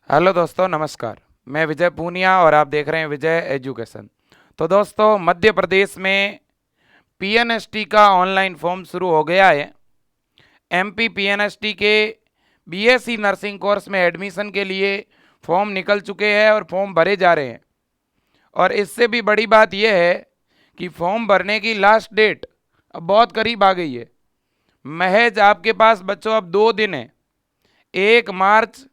Hello दोस्तों, नमस्कार। मैं विजय पूनिया और आप देख रहे हैं विजय एजुकेशन। तो दोस्तों, मध्य प्रदेश में पीएनएसटी का ऑनलाइन फॉर्म शुरू हो गया है। एमपी पीएनएसटी के बीएससी नर्सिंग कोर्स में एडमिशन के लिए फॉर्म निकल चुके हैं और फॉर्म भरे जा रहे हैं। और इससे भी बड़ी बात यह है कि फॉर्म भरने की लास्ट डेट अब बहुत करीब आ गई है। महज आपके पास बच्चों अब 2 दिन है। 1 मार्च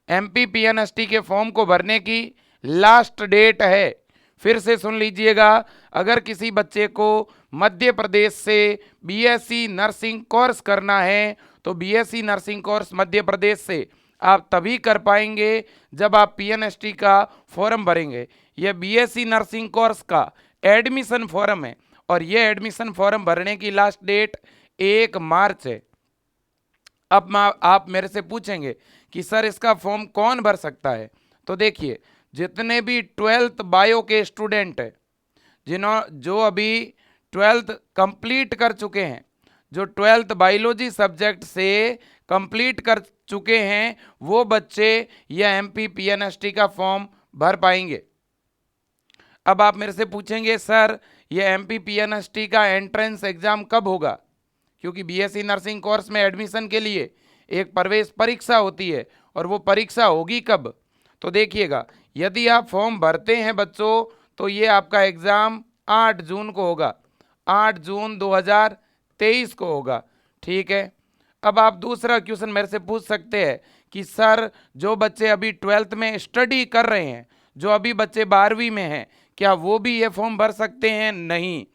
एमपी पीएनएसटी के फॉर्म को भरने की लास्ट डेट है। फिर से सुन लीजिएगा, अगर किसी बच्चे को मध्य प्रदेश से बीएससी नर्सिंग कोर्स करना है तो BSc nursing course Madhya Pradesh से आप तभी कर पाएंगे जब आप पीएनएसटी का फॉर्म भरेंगे। यह बीएससी नर्सिंग कोर्स का एडमिशन फॉर्म है और यह एडमिशन फॉर्म भरने की लास्ट डेट 1 मार्च है। अब आप मेरे से पूछेंगे कि सर इसका फॉर्म कौन भर सकता है। तो देखिए, जितने भी 12th बायो के स्टूडेंट हैं, जो अभी 12th कंप्लीट कर चुके हैं, जो 12th बायोलॉजी सब्जेक्ट से कंप्लीट कर चुके हैं, वो बच्चे यह एमपी पीएनएसटी का फॉर्म भर पाएंगे। अब आप मेरे से पूछेंगे सर यह एमपी पीएनएसटी का एंट्रेंस एग्जाम कब होगा, क्योंकि बीएससी नर्सिंग कोर्स में एडमिशन के लिए एक प्रवेश परीक्षा होती है और वो परीक्षा होगी कब। तो देखिएगा, यदि आप फॉर्म भरते हैं बच्चों तो ये आपका एग्ज़ाम 8 जून को होगा। 8 जून 2023 को होगा। ठीक है। अब आप दूसरा क्वेश्चन मेरे से पूछ सकते हैं कि सर जो बच्चे अभी 12th में स्टडी कर रहे हैं, जो अभी बच्चे 12वीं में हैं, क्या वो भी ये फॉर्म भर सकते हैं? नहीं।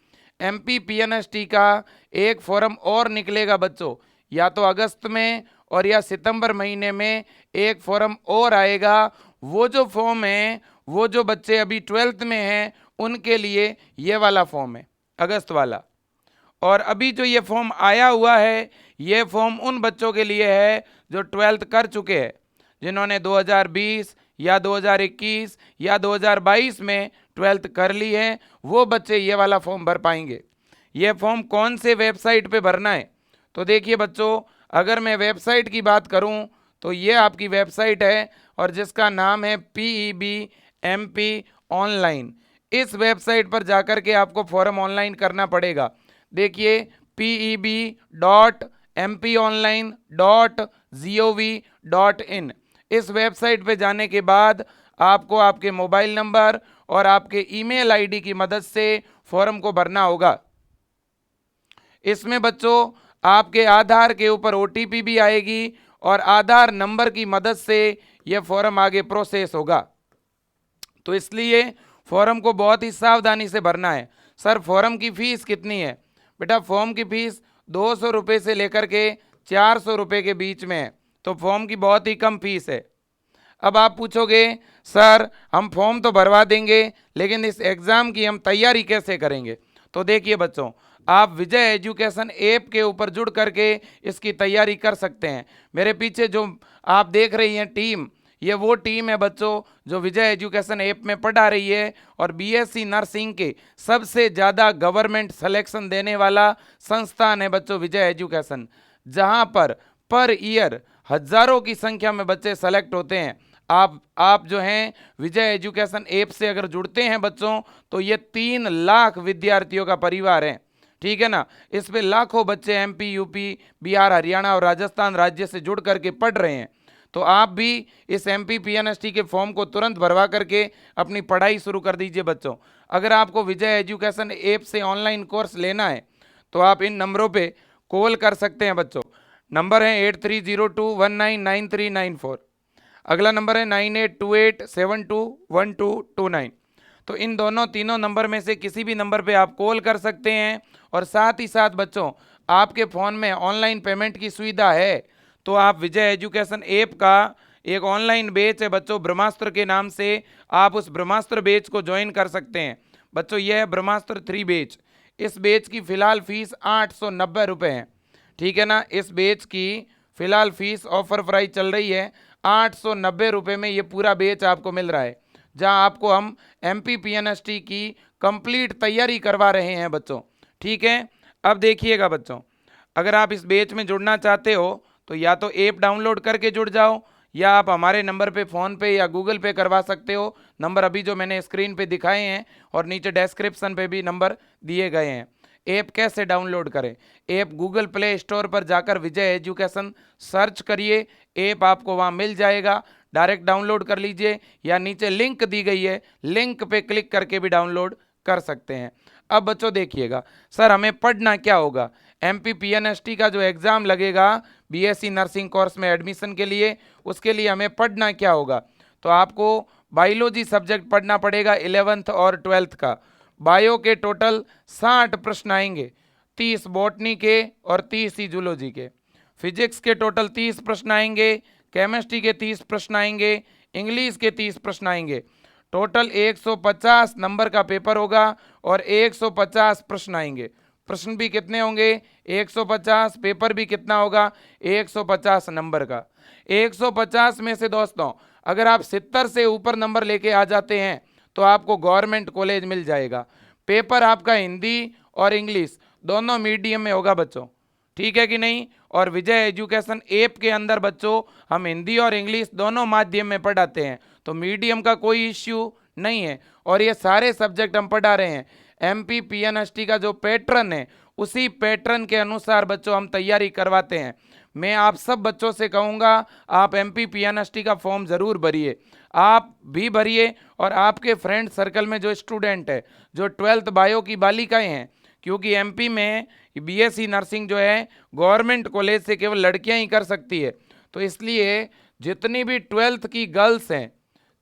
एमपी पीएनएसटी का एक फॉर्म और निकलेगा बच्चों, या तो अगस्त में और या सितंबर महीने में एक फॉर्म और आएगा। वो जो फॉर्म है, वो जो बच्चे अभी 12th में हैं उनके लिए ये वाला फॉर्म है, अगस्त वाला। और अभी जो ये फॉर्म आया हुआ है, ये फॉर्म उन बच्चों के लिए है जो 12th कर चुके हैं, जिन्होंने 2020 या 2021 या 2022 में 12th कर ली है, वो बच्चे ये वाला फॉर्म भर पाएंगे। ये फॉर्म कौन से वेबसाइट पे भरना है? तो देखिए बच्चों, अगर मैं वेबसाइट की बात करूं तो ये आपकी वेबसाइट है और जिसका नाम है PEBMP ऑनलाइन। इस वेबसाइट पर जाकर के आपको फॉर्म ऑनलाइन करना पड़ेगा। देखिए, pebmponline.mpionline.gov.in, इस वेबसाइट पे जाने के बाद आपको आपके मोबाइल नंबर और आपके ईमेल आईडी की मदद से फॉर्म को भरना होगा। इसमें बच्चों आपके आधार के ऊपर OTP भी आएगी और आधार नंबर की मदद से यह फॉर्म आगे प्रोसेस होगा। तो इसलिए फॉर्म को बहुत ही सावधानी से भरना है। सर फॉर्म की फीस कितनी है? बेटा फॉर्म की फीस 200 रुपये से लेकर के 400 रुपये के बीच में है। तो फॉर्म की बहुत ही कम फीस है। अब आप पूछोगे सर हम फॉर्म तो भरवा देंगे लेकिन इस एग्ज़ाम की हम तैयारी कैसे करेंगे? तो देखिए बच्चों, आप विजय एजुकेशन ऐप के ऊपर जुड़ करके इसकी तैयारी कर सकते हैं। मेरे पीछे जो आप देख रही हैं टीम, ये वो टीम है बच्चों जो विजय एजुकेशन ऐप में पढ़ा रही है और बीएससी नर्सिंग के सबसे ज़्यादा गवर्नमेंट सिलेक्शन देने वाला संस्थान है बच्चों विजय एजुकेशन, जहां पर ईयर हजारों की संख्या में बच्चे सेलेक्ट होते हैं। आप जो हैं विजय एजुकेशन ऐप से अगर जुड़ते हैं बच्चों तो ये 3 लाख विद्यार्थियों का परिवार है। ठीक है ना। इस पे लाखों बच्चे MP, यूपी, बिहार, हरियाणा और राजस्थान राज्य से जुड़ करके पढ़ रहे हैं। तो आप भी इस एमपी पीएनएसटी के फॉर्म को तुरंत भरवा करके अपनी पढ़ाई शुरू कर दीजिए बच्चों। अगर आपको विजय एजुकेशन ऐप से ऑनलाइन कोर्स लेना है तो आप इन नंबरों पे कॉल कर सकते हैं बच्चों। नंबर है 8302199394। अगला नंबर है 9828721229। तो इन तीनों नंबर में से किसी भी नंबर पे आप कॉल कर सकते हैं। और साथ ही साथ बच्चों, आपके फ़ोन में ऑनलाइन पेमेंट की सुविधा है तो आप विजय एजुकेशन ऐप का एक ऑनलाइन बैच है बच्चों ब्रह्मास्त्र के नाम से, आप उस ब्रह्मास्त्र बैच को ज्वाइन कर सकते हैं। बच्चों यह है ब्रह्मास्त्र 3 बैच। इस बैच की फ़िलहाल फीस 890 रुपये है। ठीक है ना। इस बैच की फ़िलहाल फीस ऑफर प्राइस चल रही है 890 रुपये में ये पूरा बैच आपको मिल रहा है, जहां आपको हम एमपी पीएनएसटी की कंप्लीट तैयारी करवा रहे हैं बच्चों। ठीक है। अब देखिएगा बच्चों, अगर आप इस बैच में जुड़ना चाहते हो तो या तो ऐप डाउनलोड करके जुड़ जाओ या आप हमारे नंबर पे फ़ोन पे या गूगल पे करवा सकते हो। नंबर अभी जो मैंने स्क्रीन पे दिखाए हैं और नीचे डिस्क्रिप्शन पे भी नंबर दिए गए हैं। ऐप कैसे डाउनलोड करें? ऐप गूगल प्ले स्टोर पर जाकर विजय एजुकेशन सर्च करिए, ऐप आपको वहाँ मिल जाएगा, डायरेक्ट डाउनलोड कर लीजिए या नीचे लिंक दी गई है, लिंक पे क्लिक करके भी डाउनलोड कर सकते हैं। अब बच्चों देखिएगा, सर हमें पढ़ना क्या होगा? एमपी पीएनएसटी का जो एग्ज़ाम लगेगा बीएससी नर्सिंग कोर्स में एडमिशन के लिए, उसके लिए हमें पढ़ना क्या होगा? तो आपको बायोलॉजी सब्जेक्ट पढ़ना पड़ेगा 11th और 12th का। बायो के टोटल 60 प्रश्न आएंगे, 30 बॉटनी के और 30 ही जूलॉजी के। फिजिक्स के टोटल 30 प्रश्न आएंगे, केमिस्ट्री के 30 प्रश्न आएंगे, इंग्लिश के 30 प्रश्न आएंगे। टोटल 150 नंबर का पेपर होगा और 150 प्रश्न आएंगे। प्रश्न भी कितने होंगे? 150। पेपर भी कितना होगा? 150 नंबर का। 150 में से दोस्तों अगर आप 70 से ऊपर नंबर लेके आ जाते हैं तो आपको गवर्नमेंट कॉलेज मिल जाएगा। पेपर आपका हिंदी और इंग्लिश दोनों मीडियम में होगा बच्चों, ठीक है कि नहीं? और विजय एजुकेशन ऐप के अंदर बच्चों हम हिंदी और इंग्लिश दोनों माध्यम में पढ़ाते हैं, तो मीडियम का कोई इश्यू नहीं है। और ये सारे सब्जेक्ट हम पढ़ा रहे हैं एमपी पीएनएसटी का जो पैटर्न है उसी पैटर्न के अनुसार बच्चों हम तैयारी करवाते हैं। मैं आप सब बच्चों से कहूँगा आप एमपी पीएनएसटी का फॉर्म ज़रूर भरिए, आप भी भरिए और आपके फ्रेंड सर्कल में जो स्टूडेंट है, जो 12th बायो की बालिकाएं हैं, क्योंकि एमपी में बीएससी नर्सिंग जो है गवर्नमेंट कॉलेज से केवल लड़कियां ही कर सकती है, तो इसलिए जितनी भी 12th की गर्ल्स हैं,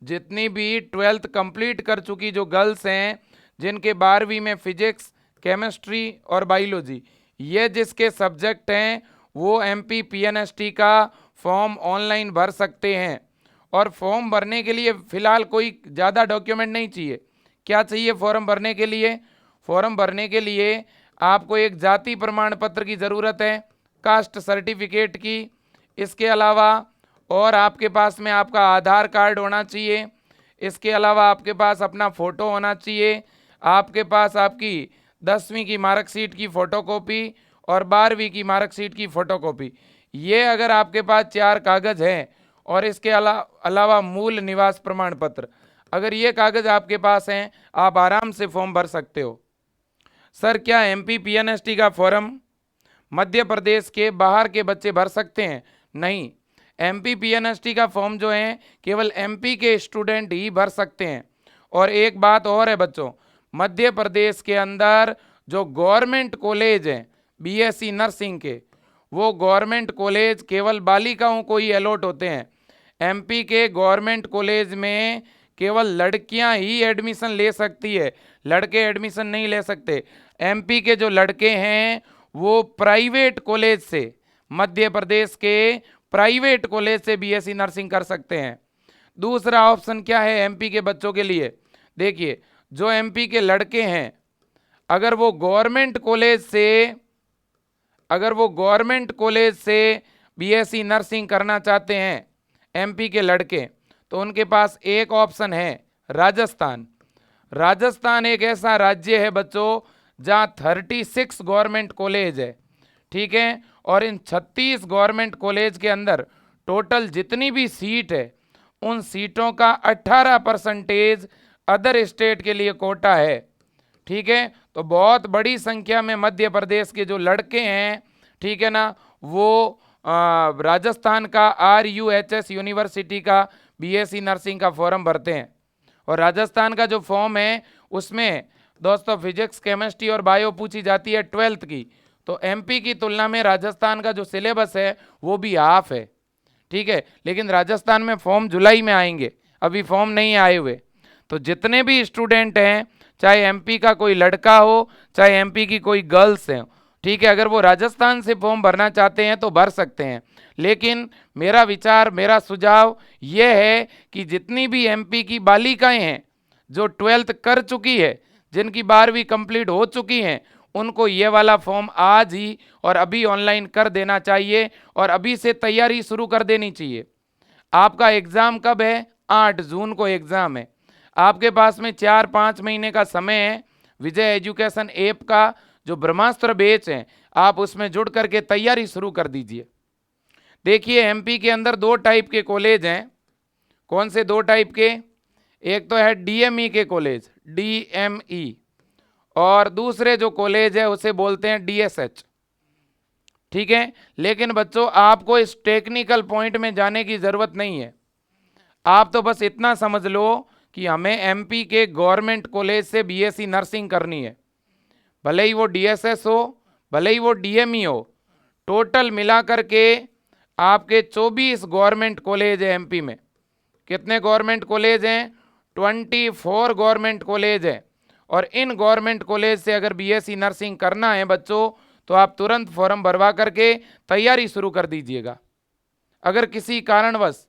जितनी भी 12th कंप्लीट कर चुकी जो गर्ल्स हैं, जिनके 12वीं में फिजिक्स, केमिस्ट्री और बायोलॉजी ये जिसके सब्जेक्ट हैं, वो एमपी पीएनएसटी का फॉर्म ऑनलाइन भर सकते हैं। और फॉर्म भरने के लिए फ़िलहाल कोई ज़्यादा डॉक्यूमेंट नहीं चाहिए। क्या चाहिए फॉर्म भरने के लिए? फॉर्म भरने के लिए आपको एक जाति प्रमाण पत्र की ज़रूरत है, कास्ट सर्टिफिकेट की। इसके अलावा और आपके पास में आपका आधार कार्ड होना चाहिए। इसके अलावा आपके पास अपना फ़ोटो होना चाहिए। आपके पास आपकी 10वीं की मार्कशीट की फ़ोटोकॉपी और 12वीं की मार्कशीट की फ़ोटोकॉपी, ये अगर आपके पास 4 कागज़ हैं और इसके अलावा मूल निवास प्रमाण पत्र, अगर ये कागज़ आपके पास हैं आप आराम से फॉर्म भर सकते हो। सर क्या एमपी पीएनएसटी का फॉर्म मध्य प्रदेश के बाहर के बच्चे भर सकते हैं? नहीं, एमपी पीएनएसटी का फॉर्म जो है केवल एमपी के स्टूडेंट ही भर सकते हैं। और एक बात और है बच्चों, मध्य प्रदेश के अंदर जो गवर्नमेंट कॉलेज हैं बीएससी नर्सिंग के, वो गवर्नमेंट कॉलेज केवल बालिकाओं को ही अलॉट होते हैं। एमपी के गवर्नमेंट कॉलेज में केवल लड़कियां ही एडमिशन ले सकती है, लड़के एडमिशन नहीं ले सकते। एमपी के जो लड़के हैं वो प्राइवेट कॉलेज से, मध्य प्रदेश के प्राइवेट कॉलेज से बीएससी नर्सिंग कर सकते हैं। दूसरा ऑप्शन क्या है एमपी के बच्चों के लिए? देखिए, जो एमपी के लड़के हैं अगर वो गवर्नमेंट कॉलेज से बीएससी नर्सिंग करना चाहते हैं एमपी के लड़के, तो उनके पास एक ऑप्शन है राजस्थान। राजस्थान एक ऐसा राज्य है बच्चों जहां 36 गवर्नमेंट कॉलेज है, ठीक है? और इन 36 गवर्नमेंट कॉलेज के अंदर टोटल जितनी भी सीट है उन सीटों का 18% अदर स्टेट के लिए कोटा है, ठीक है? तो बहुत बड़ी संख्या में मध्य प्रदेश के जो लड़के हैं, ठीक है ना, वो राजस्थान का RUHS यूनिवर्सिटी का बीएससी नर्सिंग का फॉर्म भरते हैं। और राजस्थान का जो फॉर्म है उसमें दोस्तों फिजिक्स, केमिस्ट्री और बायो पूछी जाती है 12th की, तो एमपी की तुलना में राजस्थान का जो सिलेबस है वो भी हाफ है, ठीक है? लेकिन राजस्थान में फॉर्म जुलाई में आएंगे, अभी फॉर्म नहीं आए हुए। तो जितने भी स्टूडेंट हैं, चाहे एमपी का कोई लड़का हो चाहे एमपी की कोई गर्ल्स हैं, ठीक है, अगर वो राजस्थान से फॉर्म भरना चाहते हैं तो भर सकते हैं। लेकिन मेरा विचार, मेरा सुझाव ये है कि जितनी भी एमपी की बालिकाएं हैं जो 12th कर चुकी है, जिनकी 12वीं कंप्लीट हो चुकी हैं, उनको ये वाला फॉर्म आज ही और अभी ऑनलाइन कर देना चाहिए और अभी से तैयारी शुरू कर देनी चाहिए। आपका एग्ज़ाम कब है? 8 जून को एग्ज़ाम है। आपके पास में 4-5 महीने का समय है। विजय एजुकेशन ऐप का जो ब्रह्मास्त्र बैच है आप उसमें जुड़ करके तैयारी शुरू कर दीजिए। देखिए एमपी के अंदर दो टाइप के कॉलेज हैं। कौन से दो टाइप के? एक तो है डीएमई के कॉलेज, डीएमई, और दूसरे जो कॉलेज है उसे बोलते हैं डीएसएच। ठीक है, लेकिन बच्चों आपको इस टेक्निकल पॉइंट में जाने की जरूरत नहीं है। आप तो बस इतना समझ लो कि हमें एमपी के गवर्नमेंट कॉलेज से बीएससी नर्सिंग करनी है, भले ही वो डीएसएस हो, भले ही वो डीएमई हो। टोटल मिलाकर के आपके 24 गवर्नमेंट कॉलेज है एमपी में। कितने गवर्नमेंट कॉलेज हैं? 24 गवर्नमेंट कॉलेज हैं। और इन गवर्नमेंट कॉलेज से अगर बीएससी नर्सिंग करना है बच्चों, तो आप तुरंत फॉर्म भरवा करके तैयारी शुरू कर दीजिएगा। अगर किसी कारणवश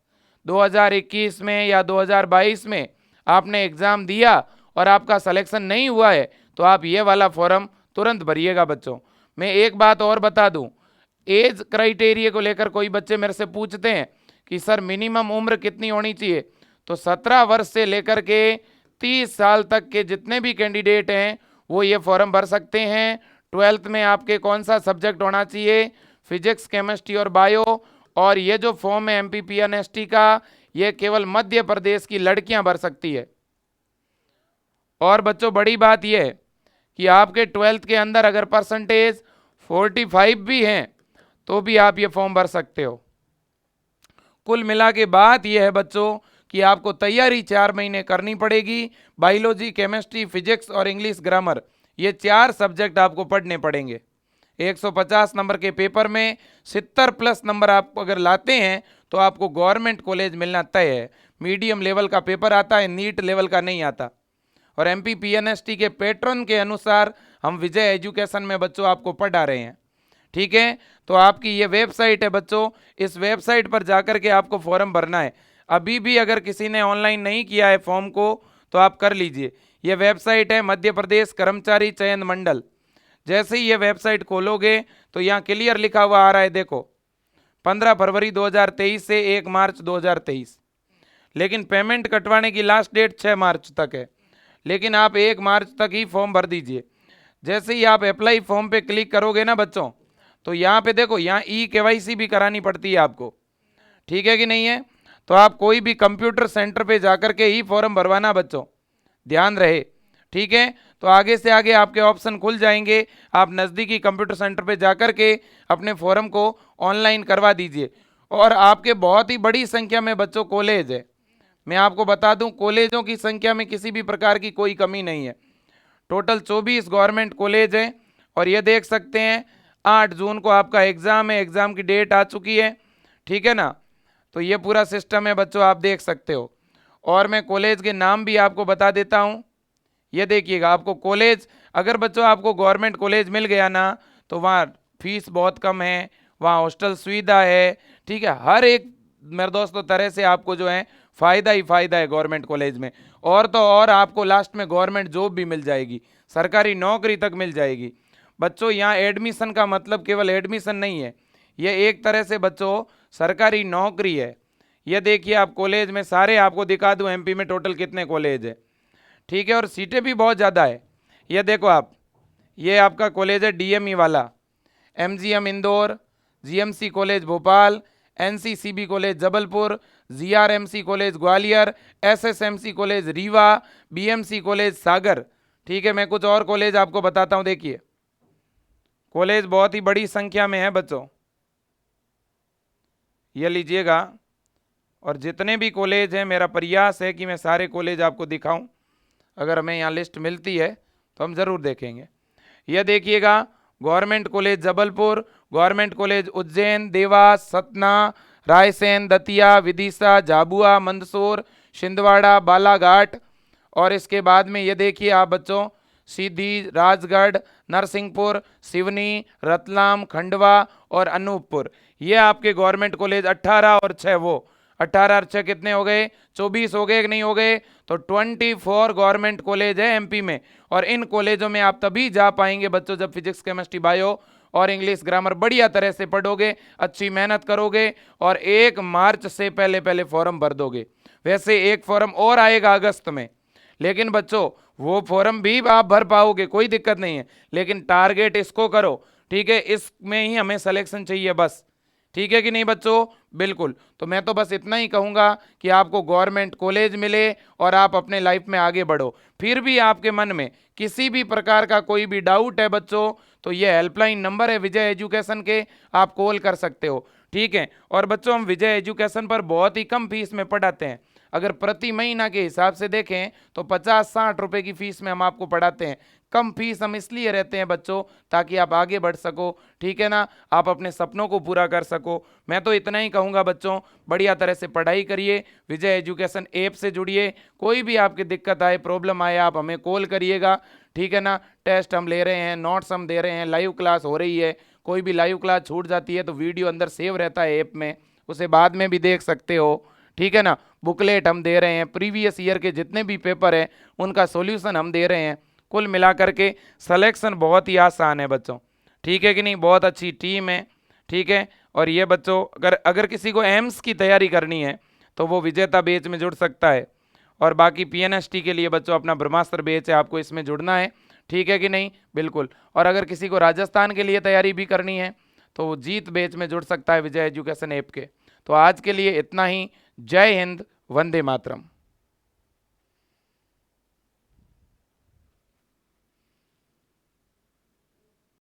2021 में या 2022 में आपने एग्ज़ाम दिया और आपका सिलेक्शन नहीं हुआ है, तो आप ये वाला फॉर्म तुरंत भरिएगा बच्चों। मैं एक बात और बता दूं, एज क्राइटेरिया को लेकर कोई बच्चे मेरे से पूछते हैं कि सर मिनिमम उम्र कितनी होनी चाहिए, तो 17 वर्ष से लेकर के 30 साल तक के जितने भी कैंडिडेट हैं वो ये फॉर्म भर सकते हैं। 12th में आपके कौन सा सब्जेक्ट होना चाहिए? फिजिक्स, केमिस्ट्री और बायो। और ये जो फॉर्म है एमपीपीएनएसटी का, ये केवल मध्य प्रदेश की लड़कियां भर सकती है। और बच्चों बड़ी बात यह है कि आपके 12th के अंदर अगर परसेंटेज 45 भी हैं तो भी आप ये फॉर्म भर सकते हो। कुल मिला के बात यह है बच्चों कि आपको तैयारी 4 महीने करनी पड़ेगी। बायोलॉजी, केमिस्ट्री, फिजिक्स और इंग्लिश ग्रामर, ये 4 सब्जेक्ट आपको पढ़ने पड़ेंगे। 150 नंबर के पेपर में 70+ नंबर आप अगर लाते हैं तो आपको गवर्नमेंट कॉलेज मिलना तय है। मीडियम लेवल का पेपर आता है, नीट लेवल का नहीं आता। और एमपीपीएनएसटी के पैटर्न के अनुसार हम विजय एजुकेशन में बच्चों आपको पढ़ा रहे हैं। ठीक है, तो आपकी ये वेबसाइट है बच्चों, इस वेबसाइट पर जाकर के आपको फॉर्म भरना है। अभी भी अगर किसी ने ऑनलाइन नहीं किया है फॉर्म को तो आप कर लीजिए। ये वेबसाइट है मध्य प्रदेश कर्मचारी चयन मंडल। जैसे ही ये वेबसाइट खोलोगे तो यहाँ क्लियर लिखा हुआ आ रहा है, देखो 15 फरवरी 2023 से 1 मार्च 2023। लेकिन पेमेंट कटवाने की लास्ट डेट 6 मार्च तक है, लेकिन आप 1 मार्च तक ही फॉर्म भर दीजिए। जैसे ही आप अप्लाई फॉर्म पे क्लिक करोगे ना बच्चों, तो यहाँ पे देखो, यहाँ ई-केवाईसी भी करानी पड़ती है आपको। ठीक है कि नहीं है? तो आप कोई भी कंप्यूटर सेंटर पे जाकर के ही फॉर्म भरवाना बच्चों, ध्यान रहे। ठीक है, तो आगे से आगे आपके ऑप्शन खुल जाएंगे। आप नज़दीकी कंप्यूटर सेंटर पे जाकर के अपने फॉर्म को ऑनलाइन करवा दीजिए। और आपके बहुत ही बड़ी संख्या में बच्चों कॉलेज है। मैं आपको बता दूं, कॉलेजों की संख्या में किसी भी प्रकार की कोई कमी नहीं है। टोटल 24 गवर्नमेंट कॉलेज हैं। और ये देख सकते हैं 8 जून को आपका एग्ज़ाम है, एग्ज़ाम की डेट आ चुकी है। ठीक है ना? तो ये पूरा सिस्टम है बच्चों, आप देख सकते हो। और मैं कॉलेज के नाम भी आपको बता देता हूँ। ये देखिएगा, आपको कॉलेज, अगर बच्चों आपको गवर्नमेंट कॉलेज मिल गया ना, तो वहाँ फीस बहुत कम है, वहाँ हॉस्टल सुविधा है। ठीक है, हर एक मेरे दोस्तों तरह से आपको जो है फ़ायदा ही फ़ायदा है गवर्नमेंट कॉलेज में। और तो और आपको लास्ट में गवर्नमेंट जॉब भी मिल जाएगी, सरकारी नौकरी तक मिल जाएगी। बच्चों यहाँ एडमिशन का मतलब केवल एडमिशन नहीं है, ये एक तरह से बच्चों सरकारी नौकरी है। ये देखिए, आप कॉलेज में सारे आपको दिखा दूं एमपी में टोटल कितने कॉलेज है। ठीक है, और सीटें भी बहुत ज़्यादा है। ये देखो आप, ये आपका कॉलेज है डीएमई वाला, MGM Indore, GMC college Bhopal, NCCB college Jabalpur, GRMC college Gwalior, SSMC college Rewa, BMC college Sagar. ठीक है, मैं कुछ और कॉलेज आपको बताता हूँ। देखिए, कॉलेज बहुत ही बड़ी संख्या में है बच्चों, ये लीजिएगा। और जितने भी कॉलेज हैं, मेरा प्रयास है कि मैं सारे कॉलेज आपको दिखाऊं। अगर हमें यहाँ लिस्ट मिलती है तो हम ज़रूर देखेंगे। यह देखिएगा, government college Jabalpur, government college Ujjain, Dewas, Satna, Raisen, Datia, Vidisha, Jhabua, Mandsaur, Chhindwara, Balaghat. और इसके बाद में ये देखिए आप बच्चों, सीधी, राजगढ़, नरसिंहपुर, सिवनी, रतलाम, खंडवा और अनूपपुर। ये आपके गवर्नमेंट कॉलेज 18 और 6, वो 18 और 6 कितने हो गए? 24 हो गए कि नहीं हो गए? तो 24 गवर्नमेंट कॉलेज है एमपी में। और इन कॉलेजों में आप तभी जा पाएंगे बच्चों जब फिजिक्स, केमिस्ट्री, बायो और इंग्लिश ग्रामर बढ़िया तरह से पढ़ोगे, अच्छी मेहनत करोगे और 1 मार्च से पहले पहले फॉर्म भर दोगे। वैसे एक फॉर्म और आएगा अगस्त में, लेकिन बच्चों वो फॉर्म भी आप भर पाओगे, कोई दिक्कत नहीं है। लेकिन टारगेट इसको करो, ठीक है? इसमें ही हमें सिलेक्शन चाहिए बस। ठीक है कि नहीं बच्चों? बिल्कुल। तो मैं तो बस इतना ही कहूँगा कि आपको गवर्नमेंट कॉलेज मिले और आप अपने लाइफ में आगे बढ़ो। फिर भी आपके मन में किसी भी प्रकार का कोई भी डाउट है बच्चों, तो ये हेल्पलाइन नंबर है विजय एजुकेशन के, आप कॉल कर सकते हो। ठीक है। और बच्चों हम विजय एजुकेशन पर बहुत ही कम फीस में पढ़ाते हैं। अगर प्रति महीना के हिसाब से देखें तो 50-60 रुपए की फीस में हम आपको पढ़ाते हैं। कम फीस हम इसलिए रहते हैं बच्चों, ताकि आप आगे बढ़ सको। ठीक है ना, आप अपने सपनों को पूरा कर सको। मैं तो इतना ही कहूँगा बच्चों, बढ़िया तरह से पढ़ाई करिए, विजय एजुकेशन ऐप से जुड़िए। कोई भी आपकी दिक्कत आए, प्रॉब्लम आए, आप हमें कॉल करिएगा। ठीक है ना, टेस्ट हम ले रहे हैं, नोट्स हम दे रहे हैं, लाइव क्लास हो रही है। कोई भी लाइव क्लास छूट जाती है तो वीडियो अंदर सेव रहता है ऐप में, उसे बाद में भी देख सकते हो। ठीक है ना, बुकलेट हम दे रहे हैं, प्रीवियस ईयर के जितने भी पेपर हैं उनका सॉल्यूशन हम दे रहे हैं। कुल मिलाकर के सिलेक्शन बहुत ही आसान है बच्चों। ठीक है कि नहीं? बहुत अच्छी टीम है। ठीक है। और ये बच्चों अगर अगर किसी को एम्स की तैयारी करनी है तो वो विजेता बैच में जुड़ सकता है। और बाकी पीएनएसटी के लिए बच्चों अपना ब्रह्मास्त्र बैच है, आपको इसमें जुड़ना है। ठीक है कि नहीं? बिल्कुल। और अगर किसी को राजस्थान के लिए तैयारी भी करनी है तो वो जीत बैच में जुड़ सकता है विजय एजुकेशन ऐप के। तो आज के लिए इतना ही। जय हिंद, वंदे मातरम।